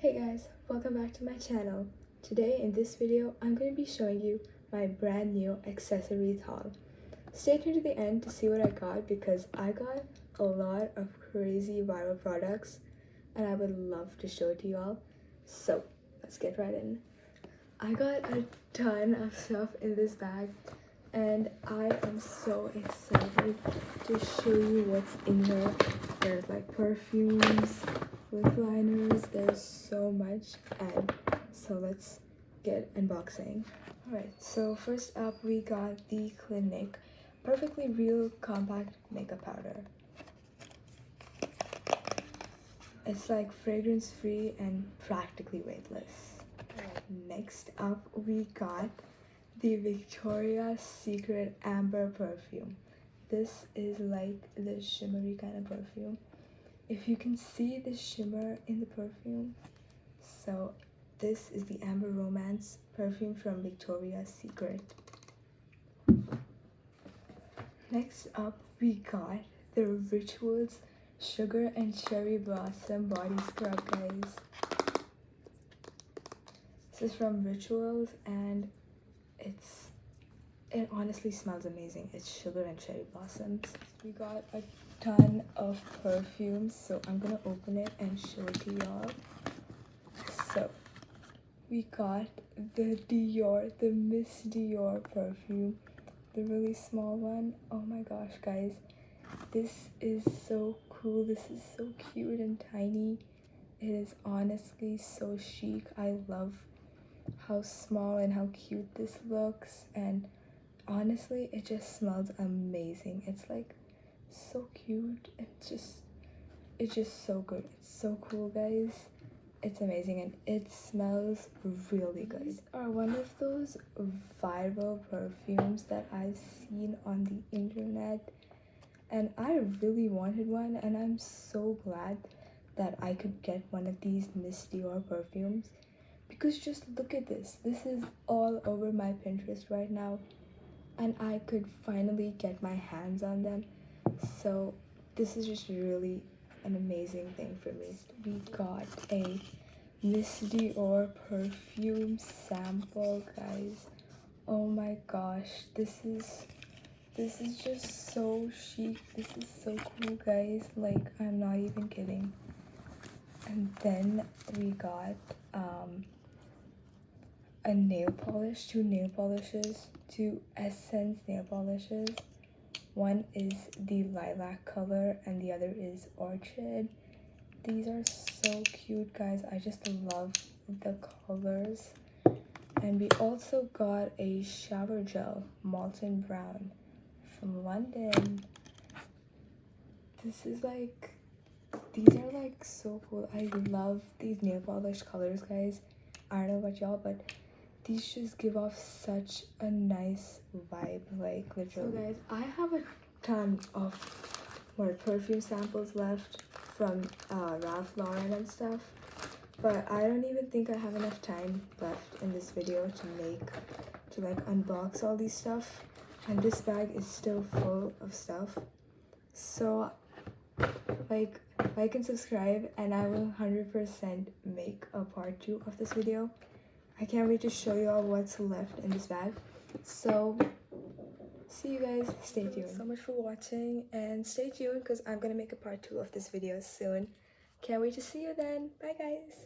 Hey guys, welcome back to my channel. Today in this video, I'm going to be showing you my brand new accessories haul. Stay tuned to the end to see what I got because I got a lot of crazy viral products and I would love to show it to you all. So let's get right in. I got a ton of stuff in this bag and I am so excited to show you what's in here. There's like perfumes, lip liners, there's so much, and so let's get unboxing. Alright, so first up we got the Clinique Perfectly Real Compact Makeup Powder. It's like fragrance free and practically weightless. Next up we got the Victoria's Secret Amber perfume. This is like the shimmery kind of perfume. If you can see the shimmer in the perfume, so this is the Amber Romance perfume from Victoria's Secret. Next up we got the Rituals Sugar and Cherry Blossom Body Scrub, guys. This is from Rituals and it honestly smells amazing. It's sugar and cherry blossoms. We got a ton of perfumes, so I'm gonna open it and show it to y'all. So we got the Miss Dior perfume, the really small one. Oh my gosh, guys, this is so cool. This is so cute and tiny. It is honestly so chic. I love how small and how cute this looks, and honestly it just smells amazing. It's like so cute. It's just so good. It's so cool, guys. It's amazing and it smells really good. These are one of those viral perfumes that I've seen on the internet and I really wanted one, and I'm so glad that I could get one of these Miss Dior perfumes. Because just look at this. This is all over my Pinterest right now. And I could finally get my hands on them. So this is just really an amazing thing for me. We got a Miss Dior perfume sample, guys. Oh my gosh. This is just so chic. This is so cool, guys. Like, I'm not even kidding. And then we got a nail polish, two Essence nail polishes. One is the lilac color and the other is orchid. These are so cute, guys. I just love the colors. And we also got a shower gel, Molten Brown, from London. This is like, these are like so cool. I love these nail polish colors, guys. I don't know about y'all, but these just give off such a nice vibe, like literally. So guys, I have a ton of more perfume samples left from Ralph Lauren and stuff, but I don't even think I have enough time left in this video to like unbox all these stuff, and this bag is still full of stuff. So like and subscribe and I will 100% make a part 2 of this video. I can't wait to show you all what's left in this bag. So see you guys. Stay tuned. Thanks so much for watching and stay tuned because I'm gonna make a part 2 of this video soon. Can't wait to see you then. Bye guys.